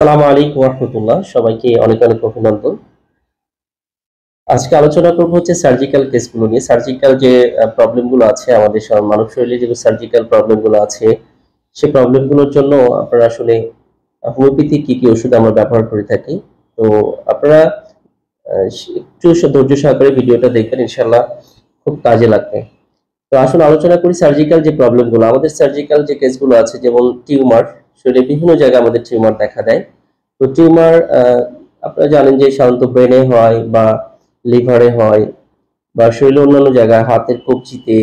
আসসালামু আলাইকুম রহমতুল্লাহ, সবাইকে অনেক অনেক অভিনন্দন। আজকে আলোচনা করব হচ্ছে সার্জিক্যাল কেসগুলো নিয়ে। সার্জিক্যাল যে প্রবলেমগুলো আছে আমাদের মানব শরীরে, যে সার্জিক্যাল প্রবলেমগুলো আছে সেই প্রবলেমগুলোর জন্য আপনারা আসলে হোমিওপ্যাথি কি কি ওষুধ আমরা ব্যবহার করে থাকি। তো আপনারা একটু ধৈর্য সহকারে ভিডিওটা দেখবেন, ইনশাল্লাহ খুব কাজে লাগবে। তো আসলে আলোচনা করি সার্জিক্যাল যে প্রবলেমগুলো। আমাদের সার্জিক্যাল যে কেসগুলো আছে, যেমন টিউমার, শরীরে বিভিন্ন জায়গায় আমাদের টিউমার দেখা দেয়। তো টিউমার আপনারা জানেন যে সাধারণত ব্রেনে হয় বা লিভারে হয় বা শরীরের অন্যান্য জায়গায়, হাতের কবজিতে,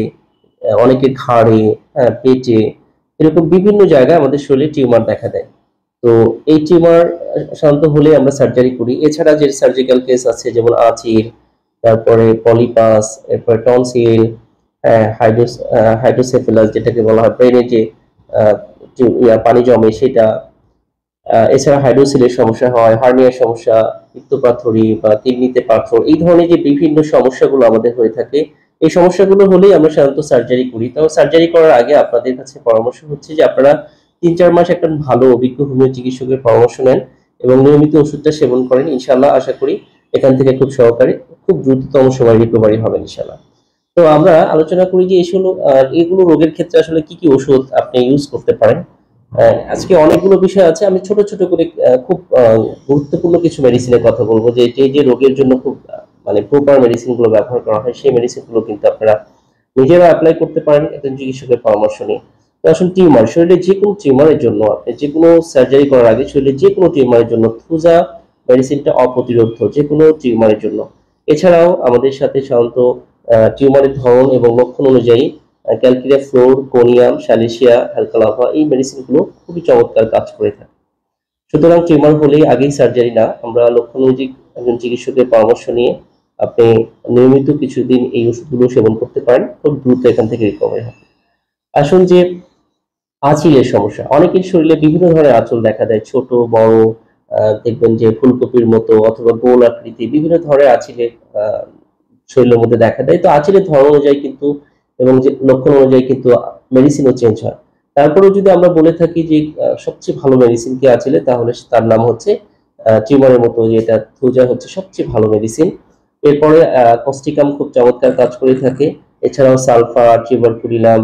অনেকের ঘাড়ে, পেটে, এরকম বিভিন্ন জায়গায় আমাদের শরীরে টিউমার দেখা দেয়। তো এই টিউমার সাধারণত হলে আমরা সার্জারি করি। এছাড়া যে সার্জিক্যাল কেস আছে, যেমন আঁচিল, তারপরে পলিপাস, এরপরে টনসিল, হাইড্রোসেফেলাস যেটাকে বলা হয় ব্রেনে যে আহ, পানি জমে সেটা। এছাড়া হাইড্রোসিলের সমস্যা হয়, হার্নিয়ার সমস্যা, পিত্তপাথড়ী বা কিডনিতে পাথর, এই ধরনের যে বিভিন্ন সমস্যাগুলো আমাদের হয়ে থাকে, এই সমস্যাগুলো হলেই আমরা সাধারণত সার্জারি করি। তো সার্জারি করার আগে আপনাদের কাছে পরামর্শ হচ্ছে যে আপনারা 3-4 মাস একটা ভালো অভিজ্ঞ হোমিও চিকিৎসকের পরামর্শ নেন এবং নিয়মিত ওষুধটা সেবন করেন। ইনশাল্লাহ আশা করি এখান থেকে খুব দ্রুততম সময় রিকভারি হবে ইনশাল্লাহ। তো আমরা আলোচনা করি যে এগুলো রোগের ক্ষেত্রে আসলে কি কি ওষুধ আপনি ইউজ করতে পারেন। আজকে অনেকগুলো বিষয় আছে, আমি ছোট ছোট করে খুব গুরুত্বপূর্ণ কিছু মেডিসিনের কথা বলবো, যে যে যে রোগের জন্য খুব মানে প্রপার মেডিসিন গুলো ব্যবহার করা হয়, সেই মেডিসিন গুলো কিন্তু আপনারা নিজেরা অ্যাপ্লাই করতে পারেন একজন চিকিৎসকের পরামর্শ নিয়ে। তো আসলে টিউমার, শরীরে যে কোনো টিউমারের জন্য আপনি যে কোনো সার্জারি করার আগে শরীরে যে কোনো টিউমারের জন্য থুজা মেডিসিনটা অপ্রতিরোধ্য যে কোনো টিউমারের জন্য। এছাড়াও আমাদের সাথে সাধারণত টিউমারের ধরন এবং লক্ষণ অনুযায়ী ক্যালকিরিয়া ফ্লোর, কোনিয়াম, স্যালিসিয়া, অ্যালকালাভা, এই মেডিসিনগুলো খুবই চমৎকার কাজ করে থাকে। সুতরাং টিউমার হলেই আগেই সার্জারি না, আমরা লক্ষণ অনুযায়ী একজন চিকিৎসকের পরামর্শ নিয়ে আপনি নিয়মিত কিছুদিন এই ওষুধগুলো সেবন করতে পারেন, খুব দ্রুত এখান থেকে রিকভারি হবে। আসুন যে আঁচিলের সমস্যা, অনেকের শরীরে বিভিন্ন ধরনের আঁচল দেখা দেয়, ছোট বড়, দেখবেন যে ফুলকপির মতো অথবা গোল আকৃতি, বিভিন্ন ধরনের আঁচিলের শরীরের মধ্যে দেখা দেয়। তো আঁচিলের ধরন অনুযায়ী কিন্তু এবং যে লক্ষণ অনুযায়ী কিন্তু মেডিসিনও চেঞ্জ হয়। তারপরেও যদি আমরা বলে থাকি যে সবচেয়ে ভালো মেডিসিন কি আঁচিলে, তাহলে তার নাম হচ্ছে টিউমারের মতো যেটা থুজা হচ্ছে সবচেয়ে ভালো মেডিসিন। এরপরে কস্টিকাম খুব চমৎকার কাজ করে থাকে। এছাড়াও সালফার, ট্রিবারকুলিনাম,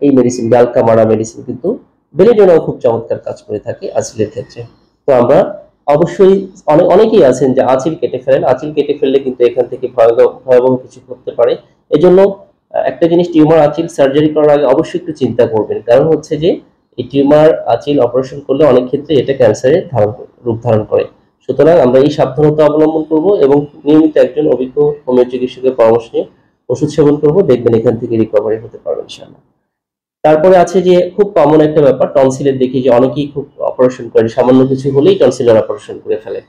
এই মেডিসিন, গালকামারা মেডিসিন কিন্তু বেলেডোনাও খুব চমৎকার কাজ করে থাকে আঁচিলের ক্ষেত্রে। তো আমরা অবশ্যই, অনেকেই আছেন যে আঁচিল কেটে ফেলেন, আঁচিল কেটে ফেললে কিন্তু এখান থেকে ভয়াবহ ভয়াবহ কিছু ঘটতে পারে। এজন্য একটা জিনিস, টিউমার আঁচিল সার্জারি করার আগে অবশ্যই একটু চিন্তা করবেন, কারণ হচ্ছে যে এই টিউমার আঁচিল অপারেশন করলে অনেক ক্ষেত্রে এটা ক্যান্সারের রূপ ধারণ করে। সুতরাং আমরা এই সাবধানতা অবলম্বন করব এবং নিয়মিত একজন অভিজ্ঞ হোমিও চিকিৎসকের পরামর্শ নিয়ে ওষুধ সেবন করব, দেখবেন এখান থেকে রিকভারি হতে পারবেন ইনশাআল্লাহ। তারপরে আছে যে খুব কমন একটা ব্যাপার টনসিলের, দেখি যে অনেকেই খুব অপারেশন করে, সামান্য কিছু হলেই টনসিলের অপারেশন করে ফেলে।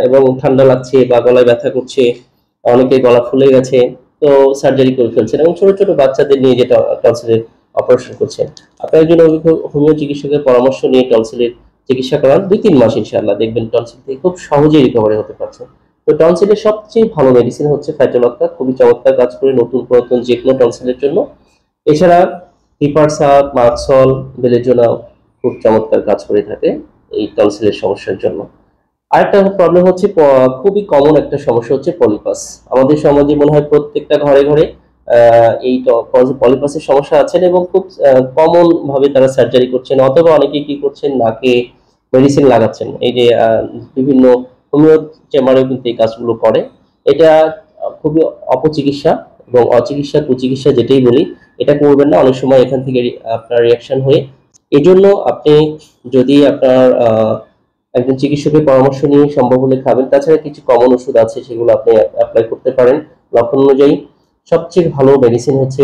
এবং ঠান্ডা লাগছে বা গলায় ব্যথা করছে, অনেকের গলা ফুলে গেছে, তো সার্জারি করে ফেলছেন, এবং ছোট ছোট বাচ্চাদের নিয়ে যে টনসিলের অপারেশন করছেন। আপনার একজন অভিজ্ঞ হোমিও চিকিৎসকের পরামর্শ নিয়ে টনসিলের চিকিৎসা করান 2-3 মাস, ইনশাআল্লাহ দেখবেন টনসিল থেকে খুব সহজেই রিকভারি হতে পারছে। তো টনসিলের সবচেয়ে ভালো মেডিসিন হচ্ছে ফ্যাটোলক্কা, খুবই চমৎকার কাজ করে নতুন পুরাতন যে কোনো টনসিলের জন্য। এছাড়া হিপারসাপ, মাক্সল, বেলেজোনাও খুব চমৎকার কাজ করে থাকে এই টনসিলের সমস্যার জন্য। আরেকটা প্রবলেম হচ্ছে, খুবই কমন একটা সমস্যা হচ্ছে পলিপাস। আমাদের সমাজে মনে হয় প্রত্যেকটা ঘরে ঘরে এই পলিপাসের সমস্যা আছেন এবং খুব কমন ভাবে তারা সার্জারি করছেন, অথবা অনেকে কি করছেন, নাকে মেডিসিন লাগাচ্ছেন। এই যে বিভিন্ন হোমিও চেম্বারেও কিন্তু এই কাজগুলো করে। এটা খুবই অপচিকিৎসা এবং অচিকিৎসা কুচিকিৎসা যেটাই বলি, এটা করবেন না। অনেক সময় এখান থেকে আপনার রিয়াকশন হয়ে, এজন্য আপনি যদি আপনার একজন চিকিৎসকের পরামর্শ নিয়ে সম্ভব হলে খাবেন। তাছাড়া কিছু কমন ওষুধ আছে, সেগুলো আপনি অ্যাপ্লাই করতে পারেন লক্ষণ অনুযায়ী। সবচেয়ে ভালো মেডিসিন হচ্ছে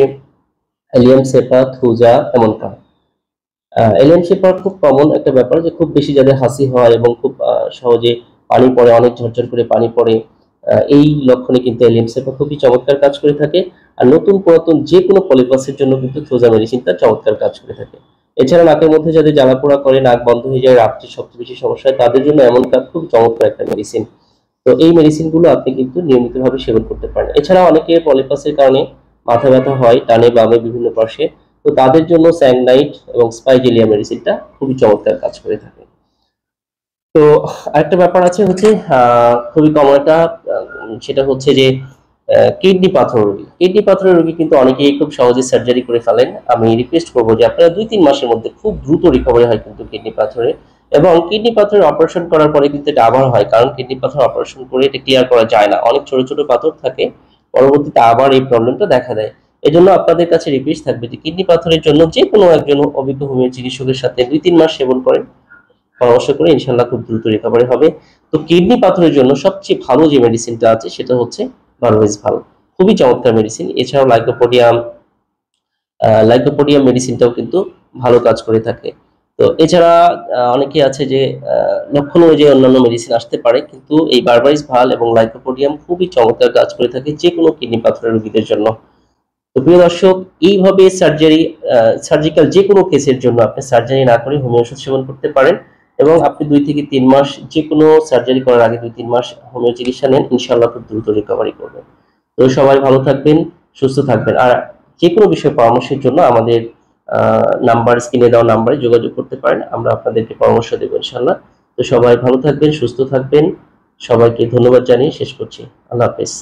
এলিয়াম সেপা, থুজা, এমনটা। এলিয়ান শেপার খুব কমন একটা ব্যাপার, যে খুব বেশি যাদের হাসি হয় এবং খুব সহজে পানি পড়ে, অনেক ঝরঝর করে পানি পড়ে, এই লক্ষণে কিন্তু এলিয়ান শেপা খুবই চমৎকার কাজ করে থাকে। আর নতুন পুরাতন যে কোনো পলিপাসের জন্য কিন্তু থ্রোজা মেডিসিনটা চমৎকার কাজ করে থাকে। এছাড়া নাকের মধ্যে যাদের জ্বালা পোড়া করে, নাক বন্ধ হয়ে যায়, রাত্রে সবচেয়ে বেশি সমস্যা হয়, তাদের জন্য এমন কাজ খুব চমৎকার একটা মেডিসিন। তো এই মেডিসিনগুলো আপনি কিন্তু নিয়মিতভাবে সেবন করতে পারেন। এছাড়া অনেকে পলিপাসের কারণে মাথা ব্যথা হয় ডানে বামে বিভিন্ন পাশে, তো তাদের জন্য স্যাংনাইট এবং স্পাইজেলিয়া মেডিসিনটা খুবই চমৎকার কাজ করে থাকে। তো আরেকটা ব্যাপার আছে হচ্ছে খুবই কমন একটা, সেটা হচ্ছে যে কিডনি পাথর রোগী। কিডনি পাথরের রোগী কিন্তু অনেকেই খুব সহজে সার্জারি করে ফেলেন। আমি রিকোয়েস্ট করবো যে আপনারা 2-3 মাসের মধ্যে খুব দ্রুত রিকভারি হয় কিন্তু কিডনি পাথরে। এবং কিডনি পাথরের অপারেশন করার পরে কিন্তু এটা আবার হয়, কারণ কিডনি পাথর অপারেশন করে এটা ক্লিয়ার করা যায় না, অনেক ছোট ছোট পাথর থাকে, পরবর্তীতে আবার এই প্রবলেমটা দেখা দেয়। এজন্য আপনাদের কাছে রিকোয়েস্ট থাকবে যে কিডনি পাথরের জন্য যে কোনো একজন অভিজ্ঞ হোমিও চিকিৎসকের সাথে 2-3 মাস সেবন করেন, পরামর্শ করে ইনশাল্লাহ খুব দ্রুত রিকভারি হবে। তো কিডনি পাথরের জন্য সবচেয়ে ভালো যে মেডিসিনটা আছে সেটা হচ্ছে ভালভেজ ভাল, খুবই চমৎকার মেডিসিন। এছাড়াও লাইকোপোডিয়াম মেডিসিনটাও কিন্তু ভালো কাজ করে থাকে। তো এছাড়া অনেকে আছে যে লক্ষণ অনুযায়ী অন্যান্য মেডিসিন আসতে পারে, কিন্তু এই বারবারিস ভাল এবং লাইকোপোডিয়াম খুবই চমৎকার কাজ করে থাকে যে কোনো কিডনি পাথরের রোগীদের জন্য। তো প্রিয় দর্শক, এইভাবে সার্জিক্যাল যে কোনো কেসের জন্য আপনি সার্জারি না করে হোমিও ওষুধ সেবন করতে পারেন, এবং আপনি 2 থেকে 3 মাস, যে কোনো সার্জারি করার আগে 2-3 মাস হোমিও চিকিৎসা নেন, ইনশাল্লাহ খুব দ্রুত রিকভারি করবেন। তো সবাই ভালো থাকবেন, সুস্থ থাকবেন। আর যে কোনো বিষয়ে পরামর্শের জন্য আমাদের নাম্বার, স্ক্রিনে দেওয়া নাম্বারে যোগাযোগ করতে পারেন, আমরা আপনাদেরকে পরামর্শ দেবো ইনশাল্লাহ। তো সবাই ভালো থাকবেন, সুস্থ থাকবেন। সবাইকে ধন্যবাদ জানিয়ে শেষ করছি। আল্লাহ হাফেজ।